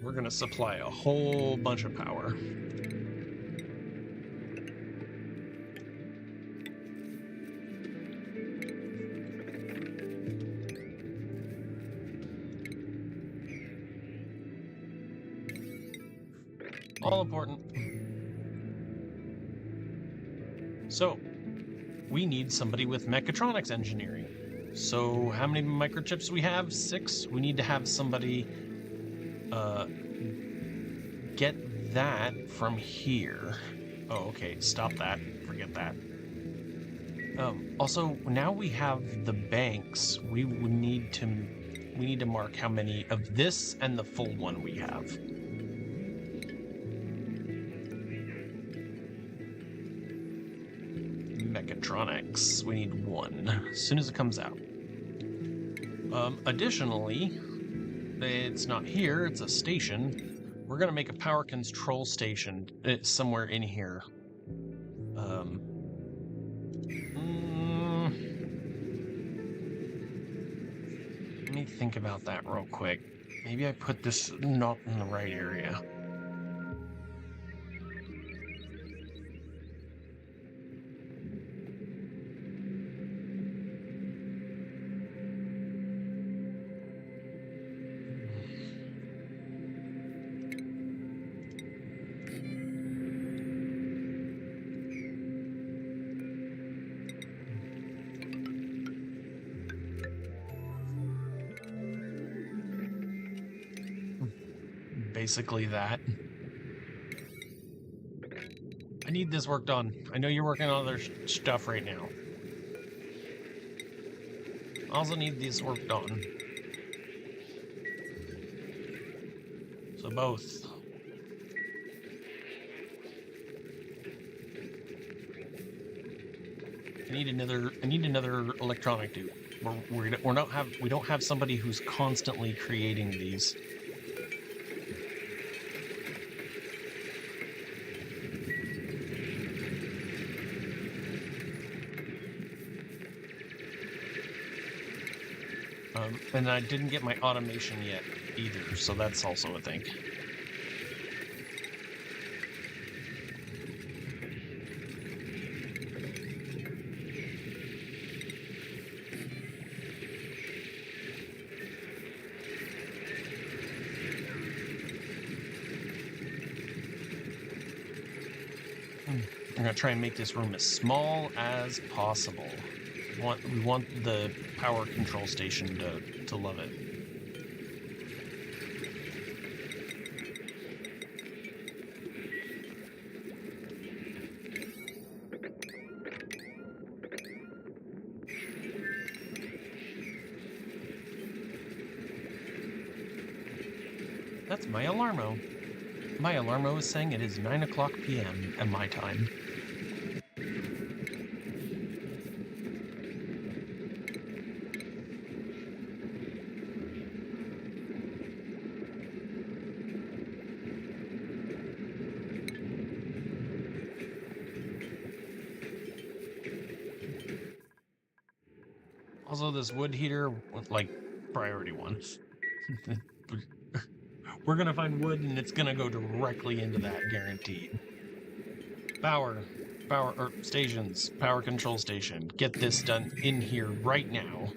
we're going to supply a whole bunch of power. All important. So, we need somebody with mechatronics engineering. So, how many microchips we have? 6. We need to have somebody get that from here. Oh, okay. Stop that. Forget that. Also, now we have the banks. We need to mark how many of this and the full one we have. Mechatronics. We need 1 as soon as it comes out. Additionally, it's not here, it's a station. We're gonna make a power control station somewhere in here. Let me think about that real quick. Maybe I put this not in the right area. Basically that. I need this work done. I know you're working on other stuff right now. I also need this work done. So both. I need another electronic dude. We don't have somebody who's constantly creating these. And I didn't get my automation yet either, so that's also a thing. I'm gonna try and make this room as small as possible. We want the power control station to love it. That's my alarmo. My alarmo is saying it is 9 o'clock p.m. at my time. Also, this wood heater with, like, priority 1. We're gonna find wood and it's gonna go directly into that, guaranteed. Power stations, power control station. Get this done in here right now.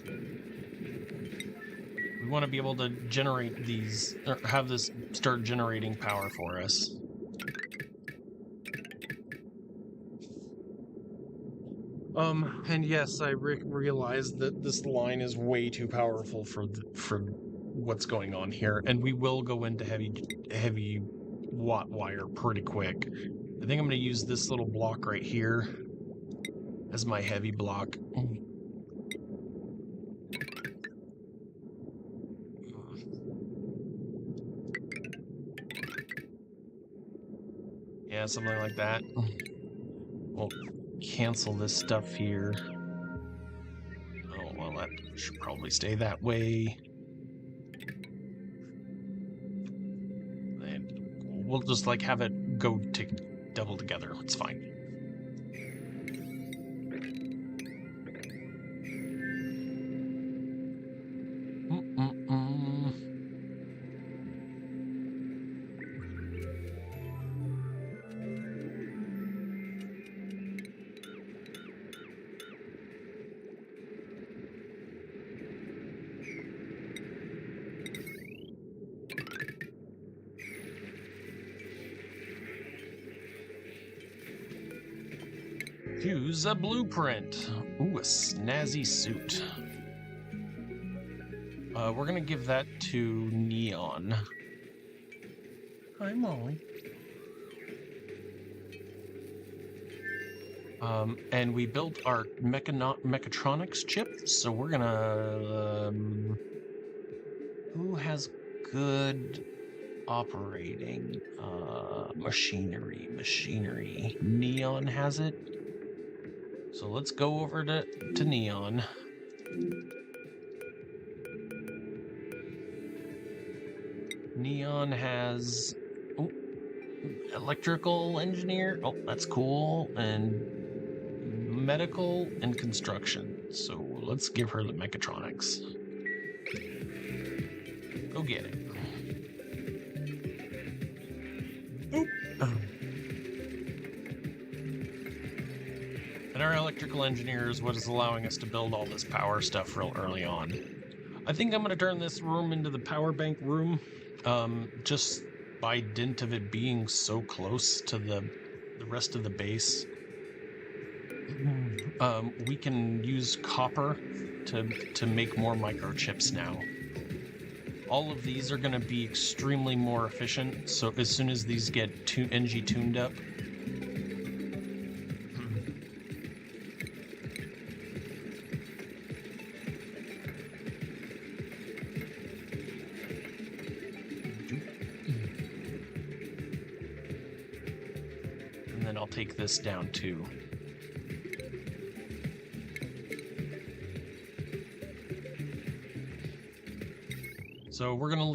We want to be able to generate these, or have this start generating power for us. And yes, I realize that this line is way too powerful for what's going on here, and we will go into heavy watt wire pretty quick. I think I'm going to use this little block right here as my heavy block. Yeah, something like that. We'll cancel this stuff here. Oh, well, that should probably stay that way. And we'll just, like, have it go double together. It's fine. Choose a blueprint. Ooh, a snazzy suit. We're gonna give that to Neon. Hi, Molly. And we built our mechatronics chip, so we're gonna... who has good operating machinery? Neon has it. So let's go over to Neon. Neon has electrical engineer. Oh, that's cool. And medical and construction. So let's give her the mechatronics. Go get it. Oop. And our electrical engineer is what is allowing us to build all this power stuff real early on. I think I'm going to turn this room into the power bank room, just by dint of it being so close to the rest of the base. We can use copper to make more microchips now. All of these are going to be extremely more efficient, so as soon as these get NG tuned up, and then I'll take this down too. So we're gonna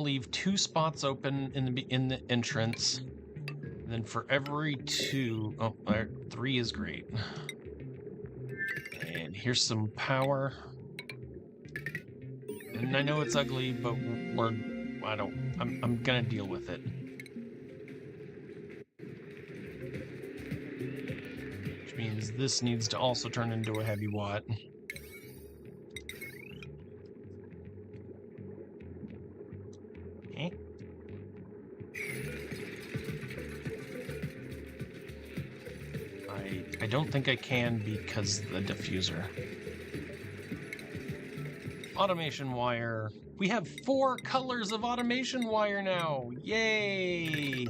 leave 2 spots open in the entrance. And then for every 2, 3 is great. And here's some power. And I know it's ugly, but I'm gonna deal with it. Which means this needs to also turn into a heavy watt. I don't think I can because the diffuser. Automation wire. We have 4 colors of automation wire now. Yay!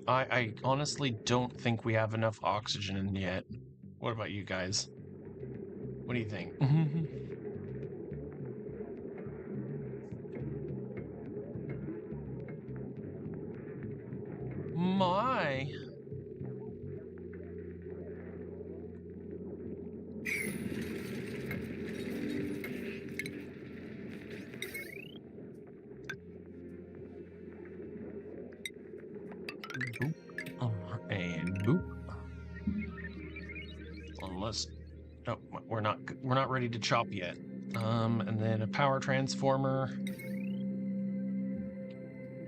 I honestly don't think we have enough oxygen yet. What about you guys? What do you think? My. Boop. And boop. Unless, no, we're not ready to chop yet. And then a power transformer.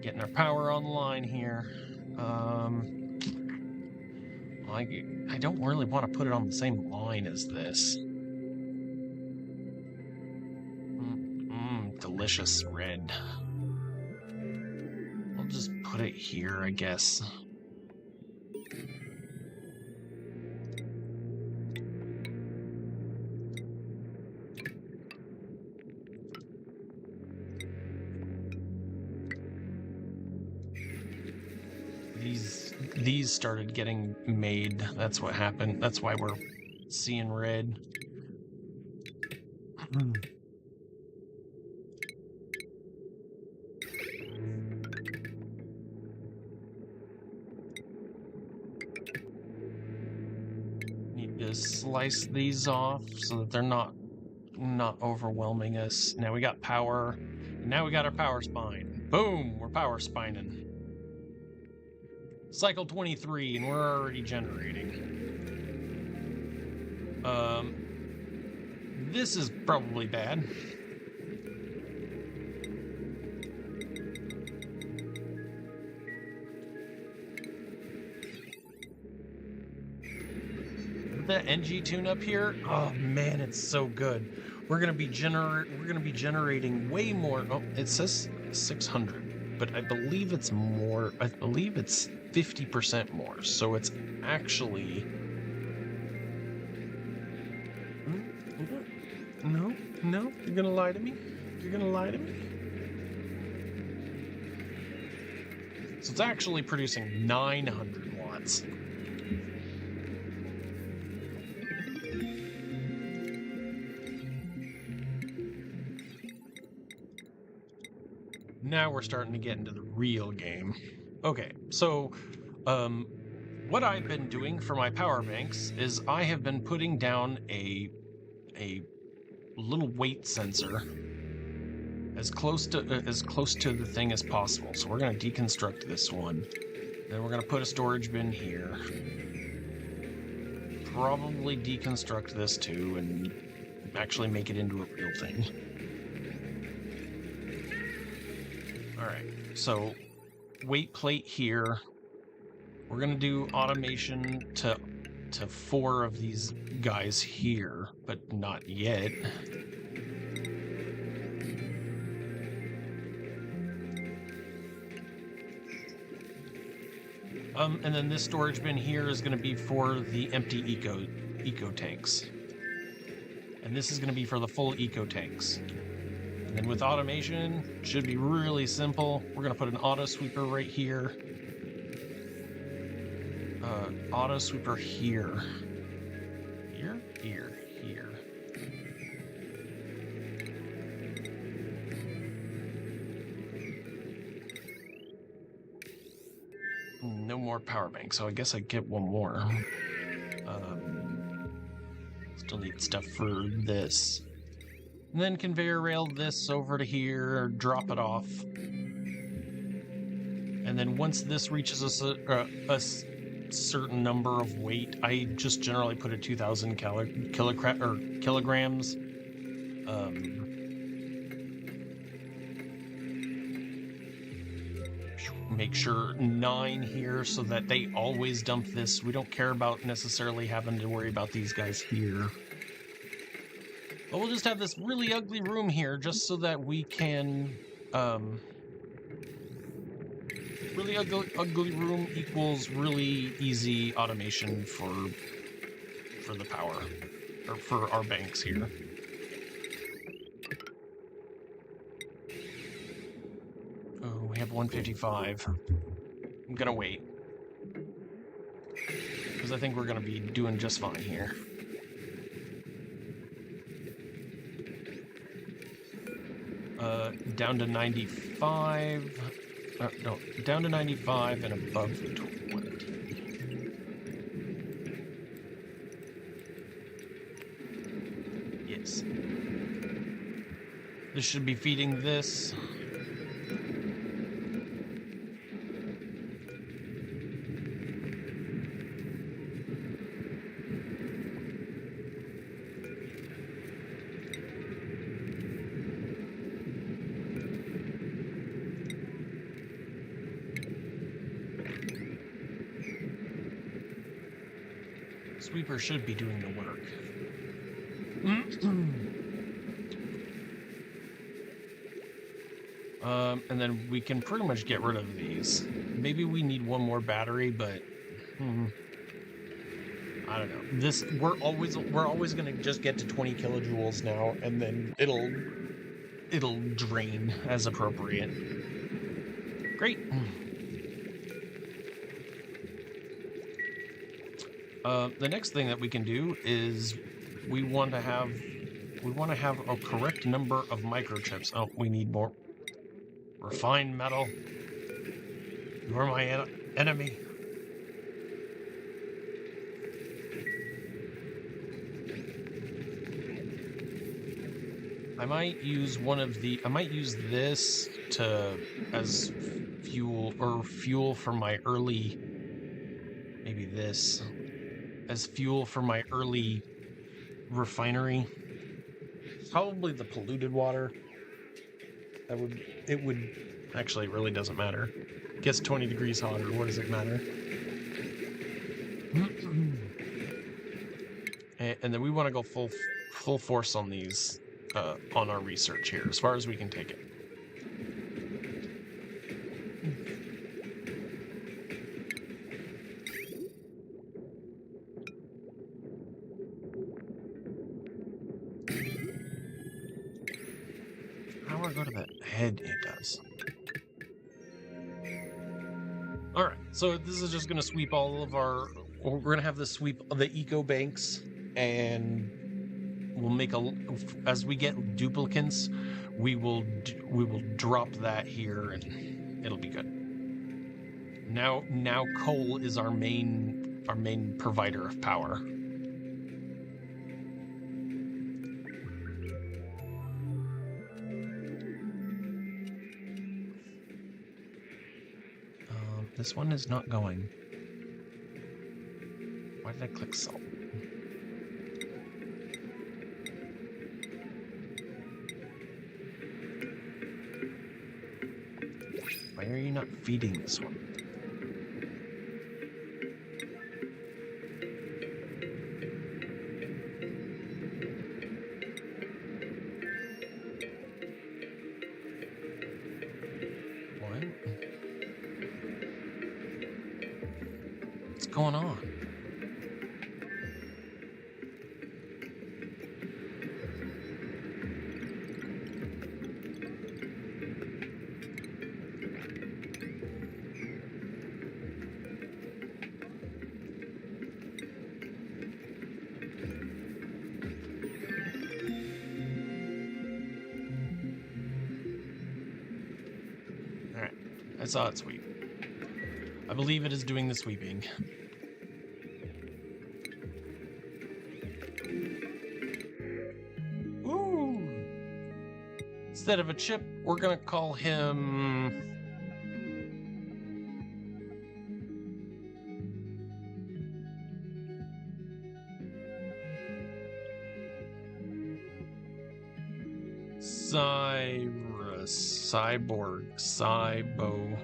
Getting our power online here. I don't really want to put it on the same line as this. Delicious red. I'll just put it here, I guess. These started getting made. That's what happened. That's why we're seeing red. Need to slice these off so that they're not overwhelming us. Now we got power. Now we got our power spine. Boom! We're power spining. Cycle 23, and we're already generating. This is probably bad. the NG tune-up here, oh man, it's so good. We're gonna be generating way more. Oh, it says 600, but I believe it's more. I believe it's 50% more. So it's actually. No, no, you're gonna lie to me. You're gonna lie to me. So it's actually producing 900 watts. Now we're starting to get into the real game. Okay, so what I've been doing for my power banks is I have been putting down a little weight sensor as close to the thing as possible. So we're going to deconstruct this one. Then we're going to put a storage bin here. Probably deconstruct this too and actually make it into a real thing. Alright, so weight plate here. We're going to do automation to 4 of these guys here, but not yet. And then this storage bin here is going to be for the empty eco tanks. And this is going to be for the full eco tanks. And then with automation, should be really simple. We're going to put an auto sweeper right here. Auto sweeper here. Here, here, here. No more power bank, so I guess I get one more. Still need stuff for this. And then conveyor rail this over to here, drop it off. And then once this reaches a certain number of weight, I just generally put a 2,000 kilograms. Make sure 9 here so that they always dump this. We don't care about necessarily having to worry about these guys here. But we'll just have this really ugly room here just so that we can, really ugly room equals really easy automation for the power, or for our banks here. Oh, we have 155. I'm gonna wait, because I think we're gonna be doing just fine here. Down to 95. No, down to 95 and above 20. Yes. This should be feeding this. Sweeper should be doing the work. And then we can pretty much get rid of these. Maybe we need one more battery, but I don't know. This we're always gonna just get to 20 kilojoules now, and then it'll drain as appropriate. Great. The next thing that we can do is we want to have a correct number of microchips. Oh, we need more refined metal. You are my enemy. I might use this as fuel for my early, maybe this as fuel for my early refinery. Probably the polluted water. It would actually, it really doesn't matter. It gets 20 degrees hotter, what does it matter? and then we want to go full force on these, on our research here, as far as we can take it. How do I go to the head? It does. All right, so this is just going to sweep all of our. We're going to have this sweep of the eco banks, and we'll make as we get duplicants, we will drop that here, and it'll be good. Now coal is our main provider of power. This one is not going. Why did I click salt? Why are you not feeding this one? What? What's going on? I saw it sweep. I believe it is doing the sweeping. Ooh! Instead of a chip, we're gonna call him... Cyborg, Cybo.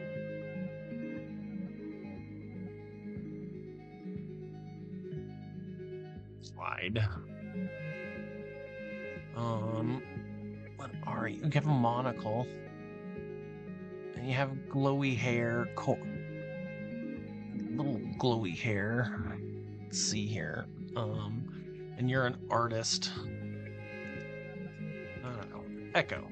Slide. What are you? You have a monocle. And you have glowy hair, little glowy hair. Let's see here. And you're an artist. I don't know. Echo.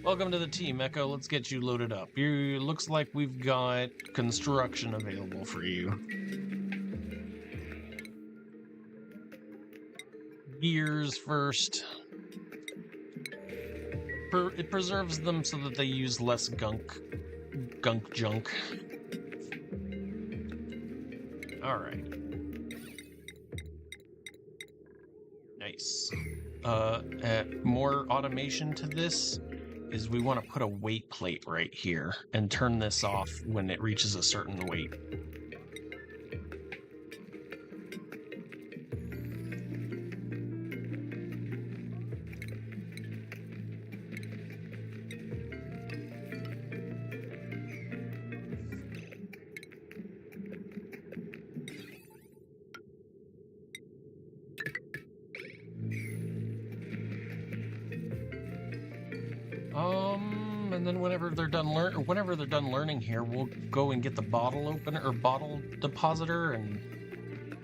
Welcome to the team, Echo. Let's get you loaded up. Looks like we've got construction available for you. Gears first. It preserves them so that they use less junk. Alright. Nice. More automation to this is we want to put a weight plate right here and turn this off when it reaches a certain weight. And then whenever they're done learning here, we'll go and get the bottle opener or bottle depositor and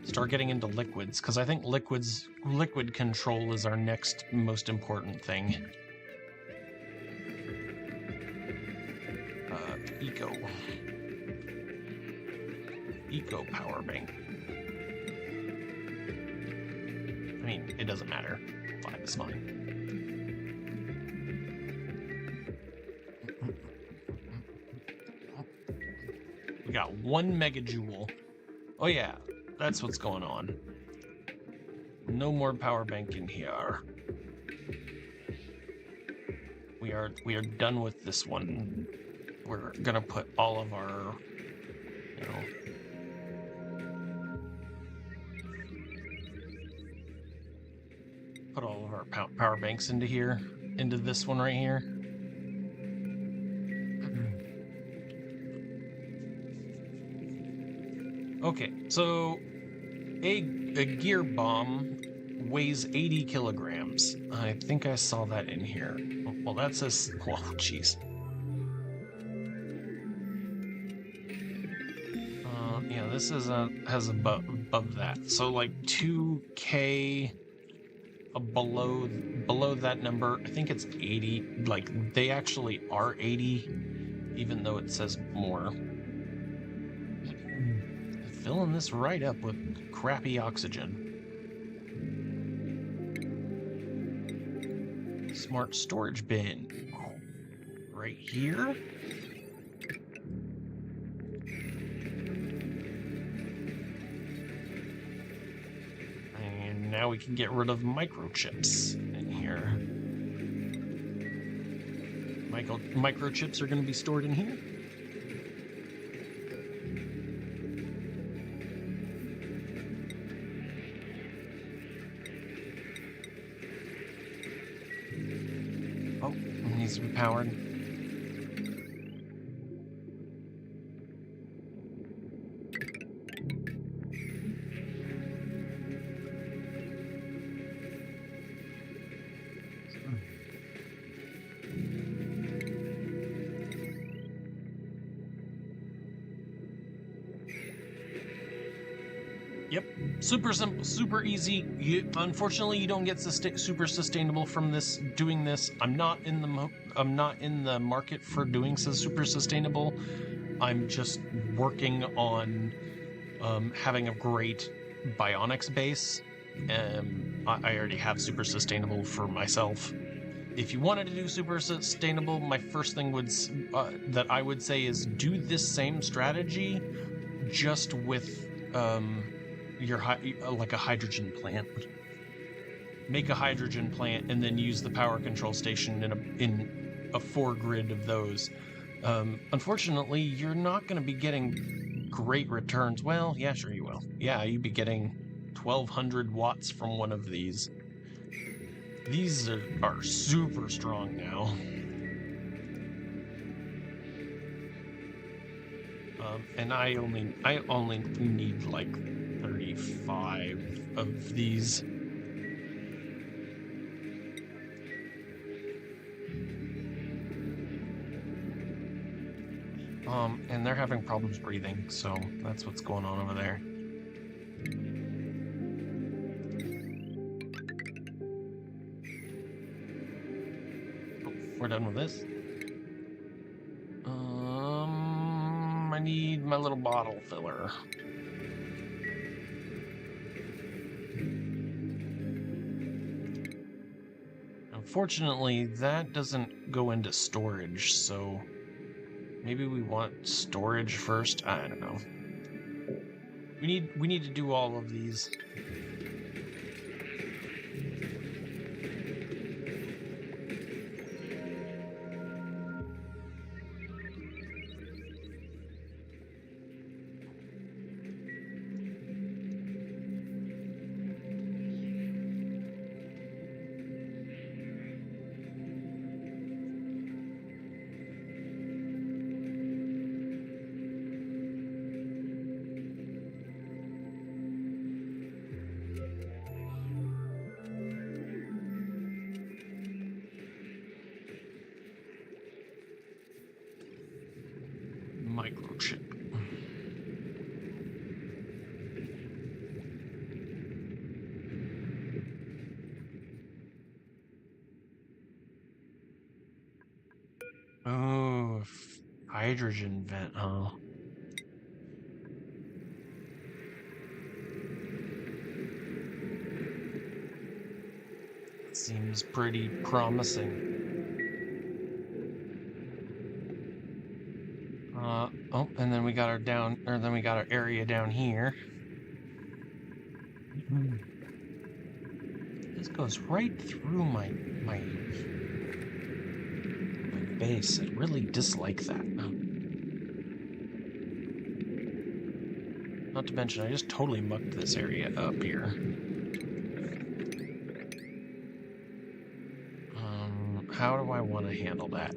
start getting into liquids, because I think liquid control is our next most important thing. Eco power bank. I mean, it doesn't matter. 5 is fine. We got 1 megajoule. Oh yeah, that's what's going on. No more power bank in here. We are done with this one. We're gonna put all of our, put all of our power banks into here, into this one right here. Okay, so a gear bomb weighs 80 kilograms. I think I saw that in here. Well, that says, oh, jeez. Yeah, this is has above that. So like 2K below that number. I think it's 80. Like they actually are 80, even though it says more. Filling this right up with crappy oxygen. Smart storage bin. Right here. And now we can get rid of microchips in here. Microchips are going to be stored in here. Oh, it needs to be powered. Yep, super simple, super easy. Unfortunately, you don't get super sustainable from doing this. I'm not in the market for doing super sustainable. I'm just working on having a great bionics base. I already have super sustainable for myself. If you wanted to do super sustainable, my first thing that I would say is do this same strategy, just with like a hydrogen plant. Make a hydrogen plant and then use the power control station in a 4-grid of those. Unfortunately, you're not going to be getting great returns. Well, yeah, sure you will. Yeah, you'd be getting 1200 watts from one of these. These are super strong now. And I only need like 35 of these. And they're having problems breathing, so that's what's going on over there. Oh, we're done with this. I need my little bottle filler. Unfortunately, that doesn't go into storage, so maybe we want storage first. I don't know. We need to do all of these. Microchip. Oh, hydrogen vent, huh? Seems pretty promising. Oh, and then we got our area down here. This goes right through my base. I really dislike that. Not to mention, I just totally mucked this area up here. How do I want to handle that?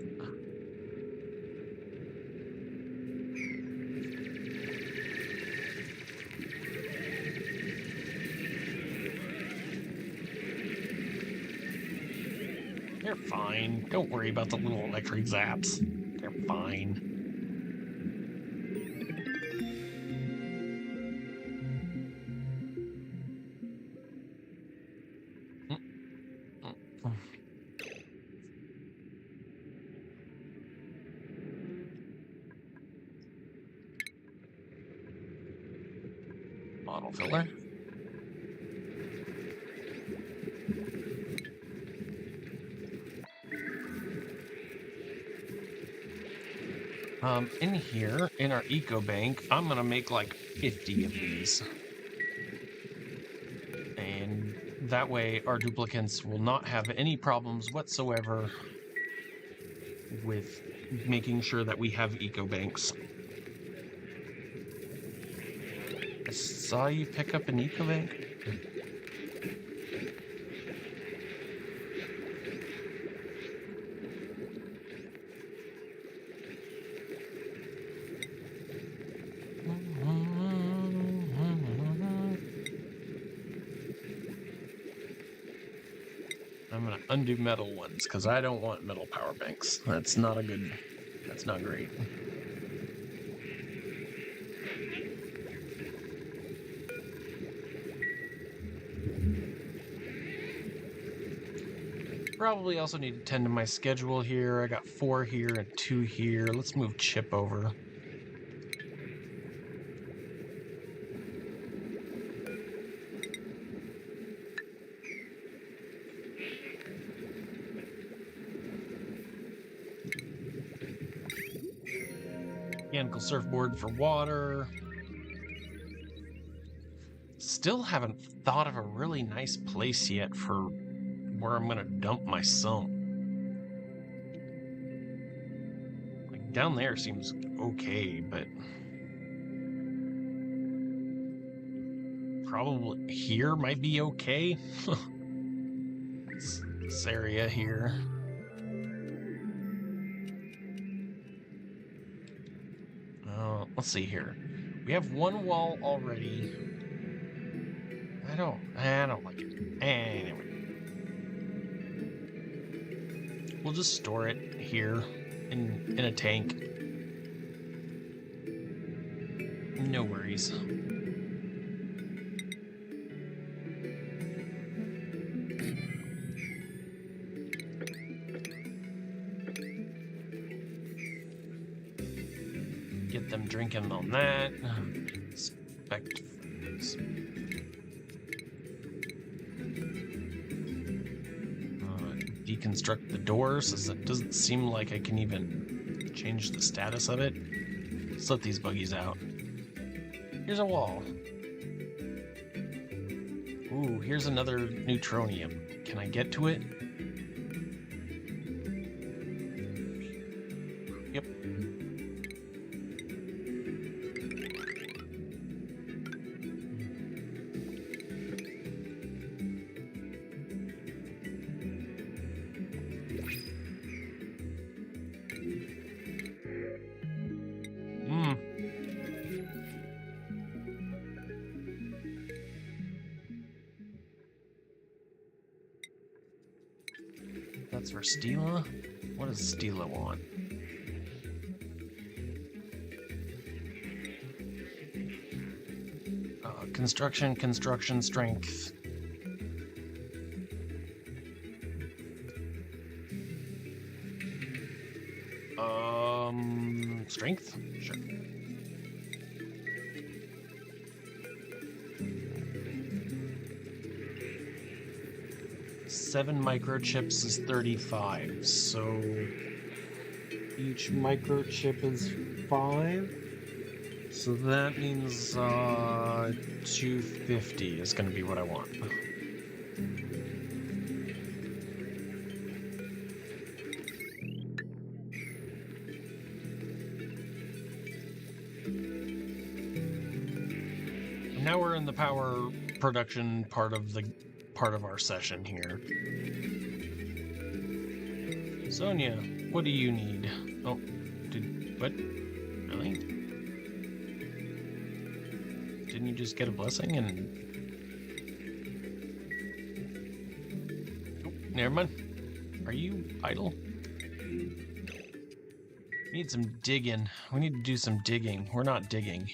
They're fine. Don't worry about the little electric zaps. They're fine. Bottle filler. In here, in our eco bank, I'm gonna make like 50 of these. And that way our duplicants will not have any problems whatsoever with making sure that we have eco banks. I saw you pick up an eco bank. I'm gonna undo metal ones because I don't want metal power banks. That's not great. Probably also need to tend to my schedule here. I got 4 here and 2 here. Let's move Chip over. Mechanical surfboard for water. Still haven't thought of a really nice place yet for where I'm gonna dump my sump. Like down there seems okay, but probably here might be okay. This area here. Let's see here. We have one wall already. I don't like it. Anyway. We'll just store it here in a tank. No worries. Get them drinking on that. Deconstruct the doors, as it doesn't seem like I can even change the status of it. Let's let these buggies out. Here's a wall. Ooh, here's another neutronium. Can I get to it? Yep. That's for Stila? What does Stila want? Construction, strength. Strength? Sure. Seven microchips is 35, so each microchip is 5. So that means 250 is going to be what I want. Now we're in the power production part of our session here. Sonia, what do you need? Oh, what? Really? Didn't you just get a blessing and... Oh, never mind. Are you idle? We need some digging. We need to do some digging. We're not digging.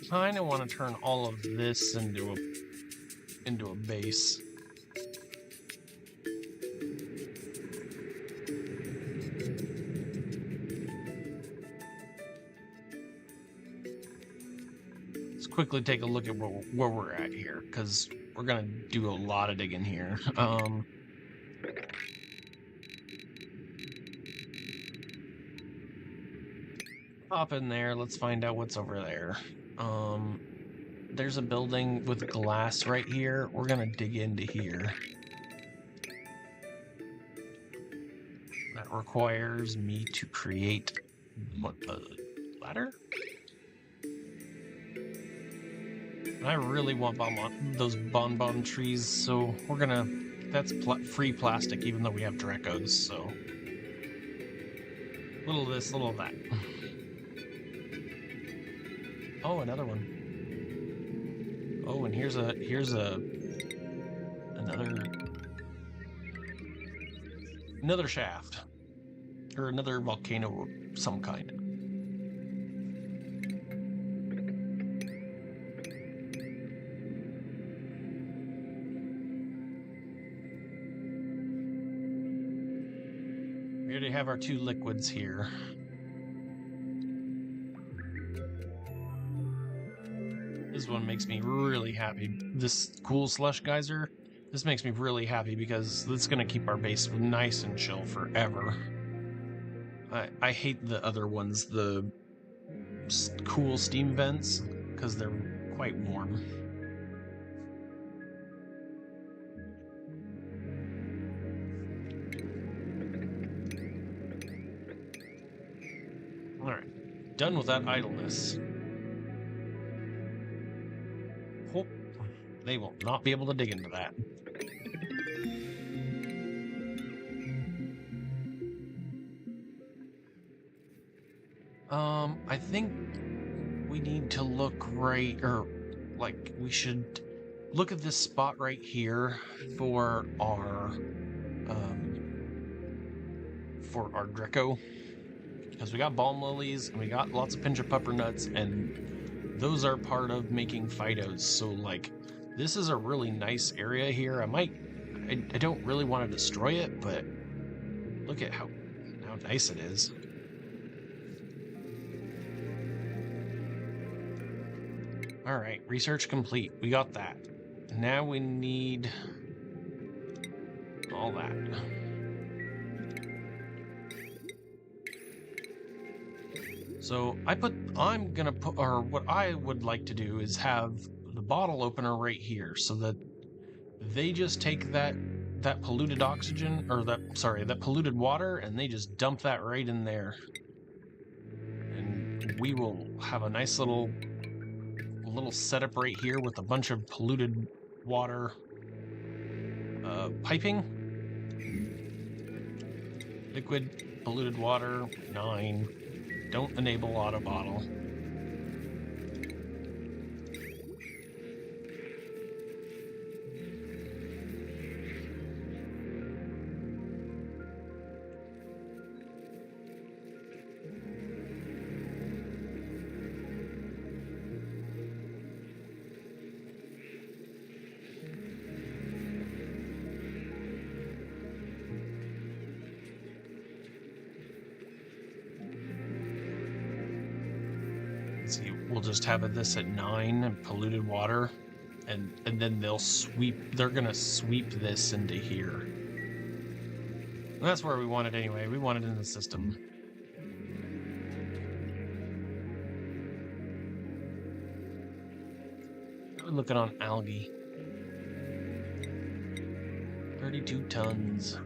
Kind of want to turn all of this into a base. Let's quickly take a look at where we're at here, because we're gonna do a lot of digging here. Hop in there. Let's find out what's over there. There's a building with glass right here. We're gonna dig into here. That requires me to create what, a ladder? And I really want those bonbon trees, so we're gonna. That's free plastic, even though we have Dracos. So little of this, little of that. Oh, another one. Oh, and here's another shaft, or another volcano of some kind. We already have our 2 liquids here. This one makes me really happy. This cool slush geyser, this makes me really happy because it's going to keep our base nice and chill forever. I hate the other ones, the cool steam vents, because they're quite warm. Alright, done with that idleness. Hope they will not be able to dig into that. I think we need to look we should look at this spot right here for our Draco, because we got balm lilies and we got lots of pinch of pepper nuts, and those are part of making Fidos. So like, this is a really nice area here. I don't really want to destroy it, but look at how nice it is. All right, research complete. We got that. Now we need all that. So what I would like to do is have the bottle opener right here, so that they just take that polluted oxygen, or that polluted water, and they just dump that right in there. And we will have a nice little setup right here with a bunch of polluted water piping. Liquid, polluted water, 9. Don't enable auto bottle. See, we'll just have this at 9 and polluted water, and then they're gonna sweep this into here. And that's where we want it anyway. We want it in the system. We're looking on algae. 32 tons.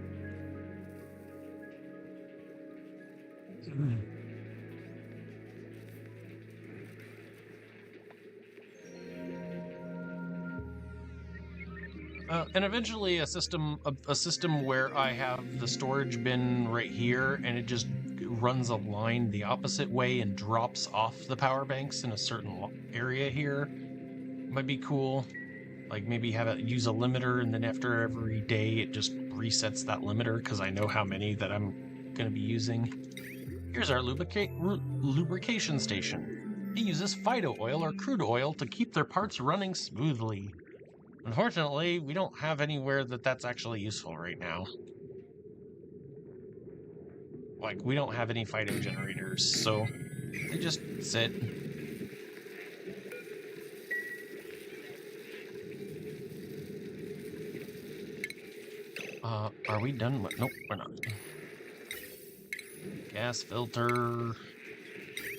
And eventually a system where I have the storage bin right here, and it just runs a line the opposite way and drops off the power banks in a certain area here might be cool. Like maybe have it use a limiter, and then after every day it just resets that limiter because I know how many that I'm going to be using. Here's our lubrication station. It uses Fido oil or crude oil to keep their parts running smoothly. Unfortunately, we don't have anywhere that's actually useful right now. Like, we don't have any Fido generators, so they just sit. Are we done with... Nope, we're not. Gas filter...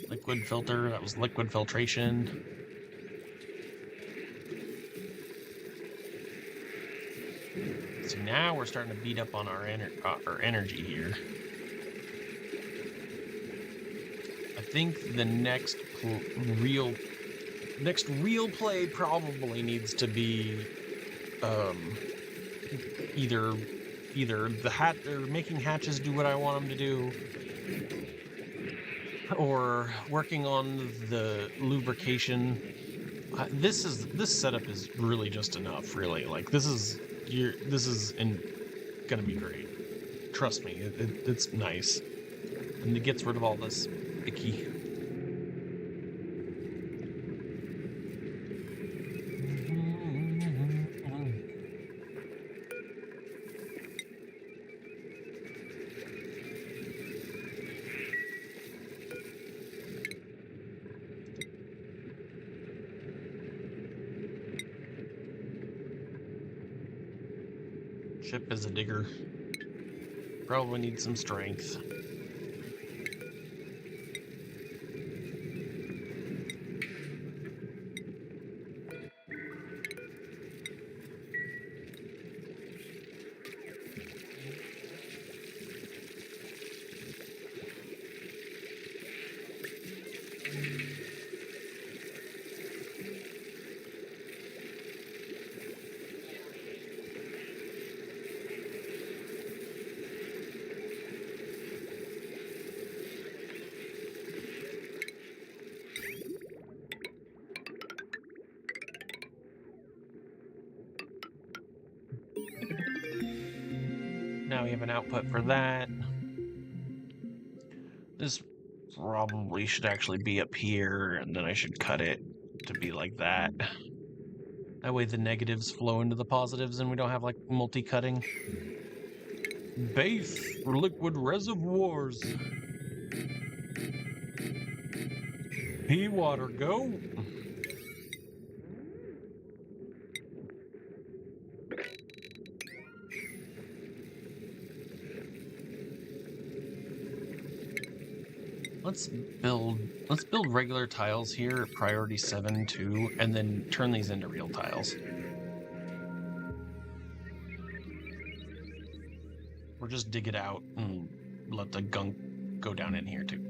Liquid filter, that was liquid filtration. So now we're starting to beat up on our energy here. I think the next real play probably needs to be either making hatches do what I want them to do, or working on the lubrication. This setup is really just enough, really. Like this is gonna be great. Trust me, it's nice, and it gets rid of all this icky. Ship is a digger. Probably needs some strength. Now we have an output for that. This probably should actually be up here, and then I should cut it to be like that. That way the negatives flow into the positives and we don't have like multi-cutting. Base liquid reservoirs. Pea water, go! Let's build regular tiles here at priority 7 too, and then turn these into real tiles. Or just dig it out and let the gunk go down in here too.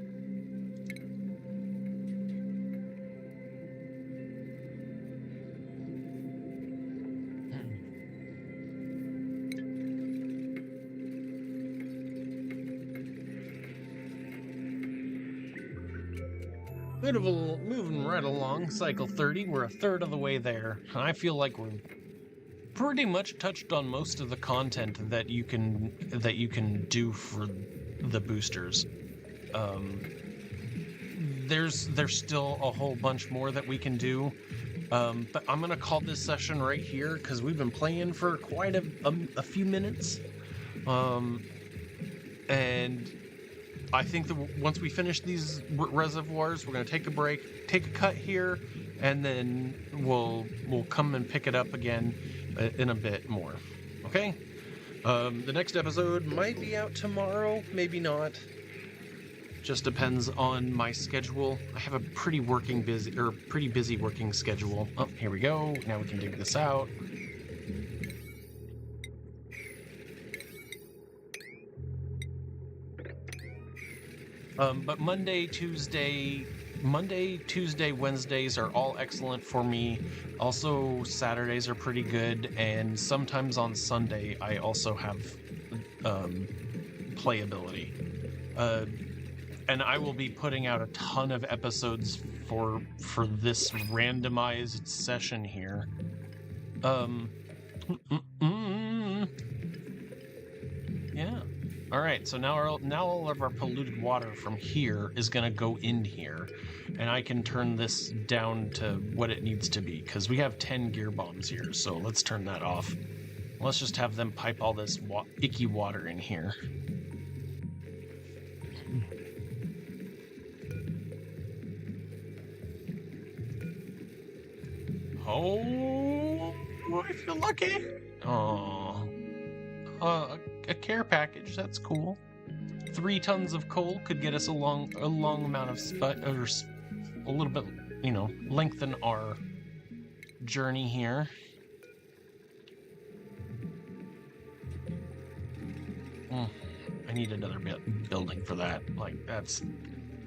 Moving right along, cycle 30, we're a third of the way there. I feel like we're pretty much touched on most of the content that you can do for the boosters. There's still a whole bunch more that we can do, but I'm gonna call this session right here because we've been playing for quite a few minutes, and I think that once we finish these reservoirs, we're going to take a break, take a cut here, and then we'll come and pick it up again in a bit more. Okay? The next episode might be out tomorrow, maybe not. Just depends on my schedule. I have a pretty busy working schedule. Oh, here we go. Now we can dig this out. But Monday, Tuesday, Wednesdays are all excellent for me. Also, Saturdays are pretty good, and sometimes on Sunday I also have playability. And I will be putting out a ton of episodes for this randomized session here. Yeah. All right, so now all of our polluted water from here is going to go in here, and I can turn this down to what it needs to be, because we have 10 gear bombs here, so let's turn that off. Let's just have them pipe all this icky water in here. Oh, if you're lucky. Oh. A care package, that's cool. 3 tons of coal could get us a long amount of or a little bit, lengthen our journey here. I need another building for that. Like, I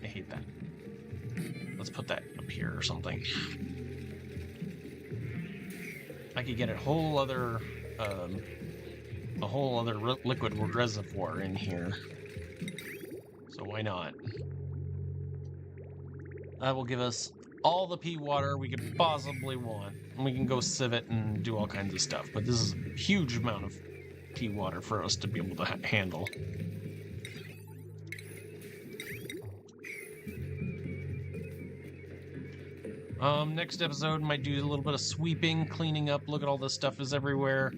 hate that. Let's put that up here or something. I could get a whole other liquid reservoir in here. So why not? That will give us all the pea water we could possibly want. And we can go sieve it and do all kinds of stuff. But this is a huge amount of pea water for us to be able to handle. Next episode might do a little bit of sweeping, cleaning up. Look at all this stuff is everywhere.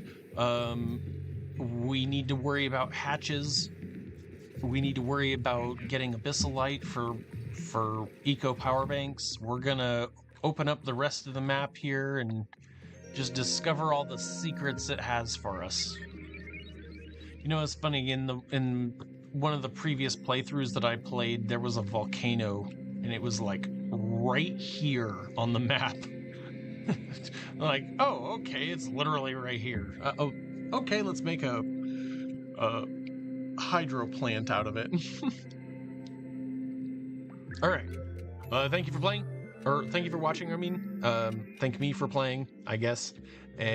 We need to worry about hatches. We need to worry about getting abyssalite for eco power banks. We're gonna open up the rest of the map here and just discover all the secrets it has for us. You know, it's funny, in one of the previous playthroughs that I played, there was a volcano, and it was like right here on the map. Like, oh, okay, it's literally right here. Oh, okay, let's make a hydro plant out of it. All right. Thank you for playing, or thank you for watching. I mean, thank me for playing, I guess. And